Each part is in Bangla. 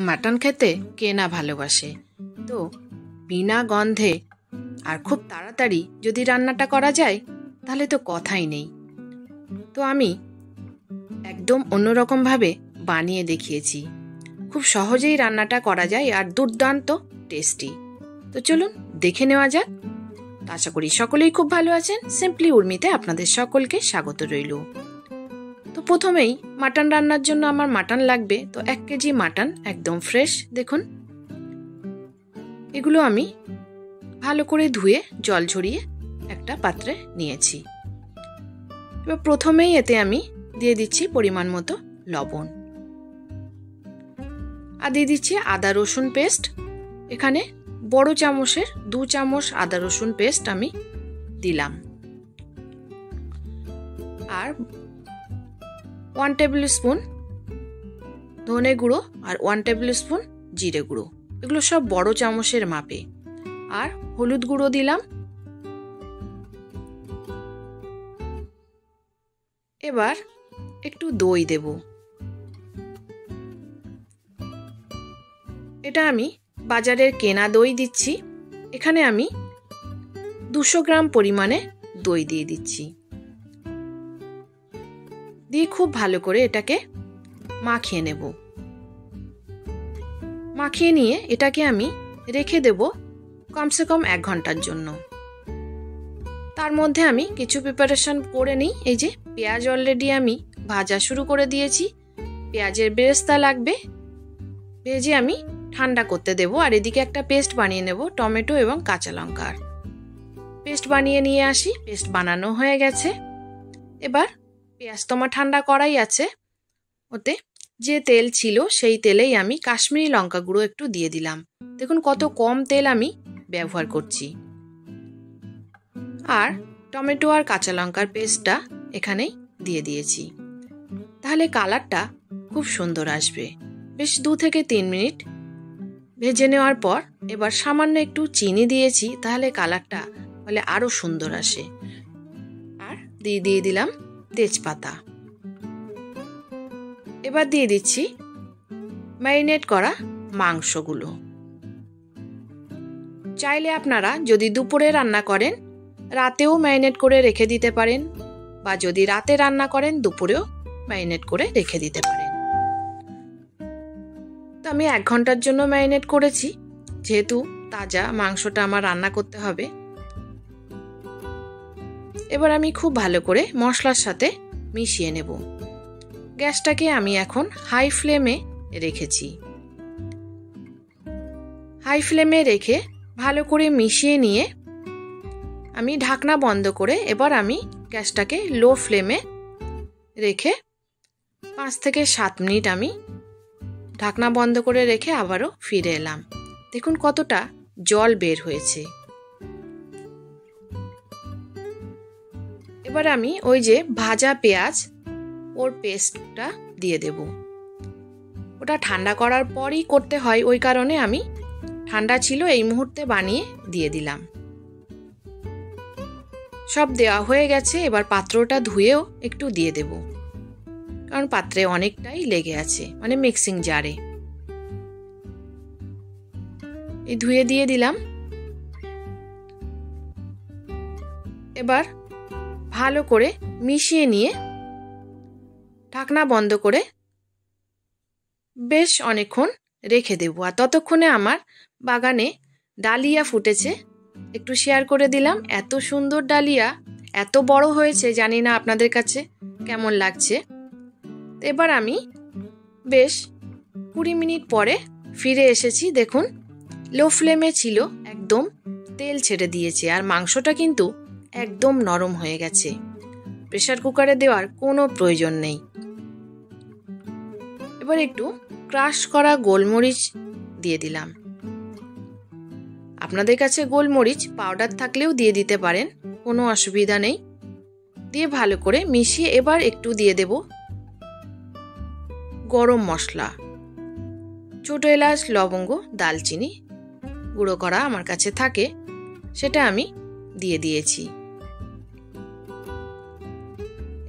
মাটন খেতে কে না ভালোবাসে। তো বিনা গন্ধে আর খুব তাড়াতাড়ি যদি রান্নাটা করা যায় তাহলে তো কথাই নেই। তো আমি একদম অন্যরকমভাবে বানিয়ে দেখিয়েছি। খুব সহজেই রান্নাটা করা যায় আর দুর্দান্ত টেস্টি। তো চলুন দেখে নেওয়া যাক। আশা করি সকলেই খুব ভালো আছেন। সিম্পলি উর্মিতে আপনাদের সকলকে স্বাগত রইল। তো প্রথমেই মাটন রান্নার জন্য আমার মাটন লাগবে। তো 1 কেজি মাটন একদম ফ্রেশ, দেখুন এগুলো আমি ভালো করে ধুয়ে জল ঝরিয়ে একটা পাত্রে নিয়েছি। এবার প্রথমেই এতে আমি দিয়ে দিচ্ছি পরিমাণ মতো লবণ আর দিয়ে দিচ্ছি আদা রসুন পেস্ট। এখানে বড় চামচের 2 চামচ আদা রসুন পেস্ট আমি দিলাম। আর 1 টেবিল স্পুন ধনে গুঁড়ো আর 1 টেবিল স্পুন জিরে গুঁড়ো, এগুলো সব বড় চামচের মাপে। আর হলুদ গুঁড়ো দিলাম। এবার একটু দই দেব। এটা আমি বাজারের কেনা দই দিচ্ছি। এখানে আমি 200 গ্রাম পরিমাণে দই দিয়ে দিচ্ছি। দিয়ে খুব ভালো করে এটাকে মাখিয়ে নেব। মাখিয়ে নিয়ে এটাকে আমি রেখে দেব কমসে কম 1 ঘন্টার জন্য। তার মধ্যে আমি কিছু প্রিপারেশন করে নিই। এই যে পেঁয়াজ অলরেডি আমি ভাজা শুরু করে দিয়েছি। পেঁয়াজের বেরেস্তা লাগবে, ভেজে আমি ঠান্ডা করতে দেব। আর এদিকে একটা পেস্ট বানিয়ে নেব টমেটো এবং কাঁচা লঙ্কার। পেস্ট বানিয়ে নিয়ে আসি। পেস্ট বানানো হয়ে গেছে। এবার পেঁয়াজ তো আমার ঠান্ডা করাই আছে, ওতে যে তেল ছিল সেই তেলেই আমি কাশ্মীরি লঙ্কা গুঁড়ো একটু দিয়ে দিলাম। দেখুন কত কম তেল আমি ব্যবহার করছি। আর টমেটো আর কাঁচা লঙ্কার পেস্টটা এখানেই দিয়ে দিয়েছি। তাহলে কালারটা খুব সুন্দর আসবে। বেশ 2 থেকে 3 মিনিট ভেজে নেওয়ার পর এবার সামান্য একটু চিনি দিয়েছি, তাহলে কালারটা বলে আরো সুন্দর আসে। আর দিয়ে দিলাম তেজপাতা। এবার দিয়ে দিচ্ছি ম্যারিনেট করা মাংসগুলো। চাইলে আপনারা যদি দুপুরে রান্না করেন রাতেও ম্যারিনেট করে রেখে দিতে পারেন, বা যদি রাতে রান্না করেন দুপুরেও ম্যারিনেট করে রেখে দিতে পারেন। তো আমি 1 ঘন্টার জন্য ম্যারিনেট করেছি, যেহেতু তাজা মাংসটা আমার রান্না করতে হবে। এবার আমি খুব ভালো করে মশলার সাথে মিশিয়ে নেব। গ্যাসটাকে আমি এখন হাই ফ্লেমে রেখেছি। হাই ফ্লেমে রেখে ভালো করে মিশিয়ে নিয়ে আমি ঢাকনা বন্ধ করে এবার আমি গ্যাসটাকে লো ফ্লেমে রেখে 5 থেকে 7 মিনিট আমি ঢাকনা বন্ধ করে রেখে আবারও ফিরে এলাম। দেখুন কতটা জল বের হয়েছে। এবার আমি ওই যে ভাজা পেঁয়াজ ওর পেস্টটা দিয়ে দেব। ওটা ঠান্ডা করার পরই করতে হয়, ওই কারণে আমি ঠান্ডা ছিল এই মুহূর্তে বানিয়ে দিয়ে দিলাম। সব দেওয়া হয়ে গেছে। এবার পাত্রটা ধুয়েও একটু দিয়ে দেব, কারণ পাত্রে অনেকটাই লেগে আছে, মানে মিক্সিং জারে। এই ধুয়ে দিয়ে দিলাম। এবার ভালো করে মিশিয়ে নিয়ে ঢাকনা বন্ধ করে বেশ অনেকক্ষণ রেখে দেব। আর ততক্ষণে আমার বাগানে ডালিয়া ফুটেছে, একটু শেয়ার করে দিলাম। এত সুন্দর ডালিয়া, এত বড় হয়েছে, জানি না আপনাদের কাছে কেমন লাগছে। এবার আমি বেশ 20 মিনিট পরে ফিরে এসেছি। দেখুন লো ফ্লেমে ছিল, একদম তেল ছেড়ে দিয়েছে আর মাংসটা কিন্তু একদম নরম হয়ে গেছে। প্রেসার কুকারে দেওয়ার কোনো প্রয়োজন নেই। এবার একটু ক্রাশ করা গোলমরিচ দিয়ে দিলাম। আপনাদের কাছে গোলমরিচ পাউডার থাকলেও দিয়ে দিতে পারেন, কোনো অসুবিধা নেই। দিয়ে ভালো করে মিশিয়ে এবার একটু দিয়ে দেব গরম মশলা, ছোট এলাচ, লবঙ্গ, দালচিনি গুঁড়ো করা আমার কাছে থাকে, সেটা আমি দিয়ে দিয়েছি।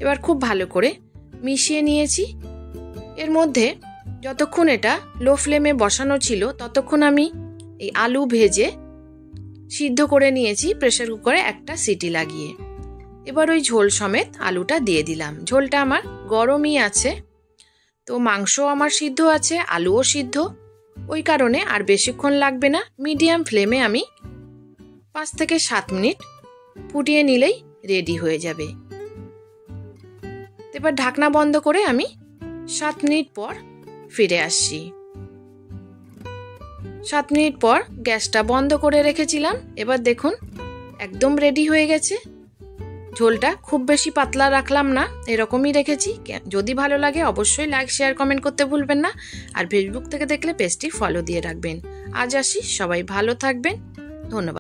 এবার খুব ভালো করে মিশিয়ে নিয়েছি। এর মধ্যে যতক্ষণ এটা লো ফ্লেমে বসানো ছিল ততক্ষণ আমি এই আলু ভেজে সিদ্ধ করে নিয়েছি প্রেসার কুকারে একটা সিটি লাগিয়ে। এবার ওই ঝোল সমেত আলুটা দিয়ে দিলাম। ঝোলটা আমার গরমই আছে, তো মাংসও আমার সিদ্ধ আছে, আলুও সিদ্ধ, ওই কারণে আর বেশিক্ষণ লাগবে না। মিডিয়াম ফ্লেমে আমি 5 থেকে 7 মিনিট ফুটিয়ে নিলেই রেডি হয়ে যাবে। এবার ঢাকনা বন্ধ করে আমি 7 মিনিট পর ফিরে আসছি। 7 মিনিট পর গ্যাসটা বন্ধ করে রেখেছিলাম। এবার দেখুন একদম রেডি হয়ে গেছে। ঝোলটা খুব বেশি পাতলা রাখলাম না, এরকমই রেখেছি। যদি ভালো লাগে অবশ্যই লাইক শেয়ার কমেন্ট করতে ভুলবেন না, আর ফেসবুক থেকে দেখলে পেজটি ফলো দিয়ে রাখবেন। আজ আসি, সবাই ভালো থাকবেন, ধন্যবাদ।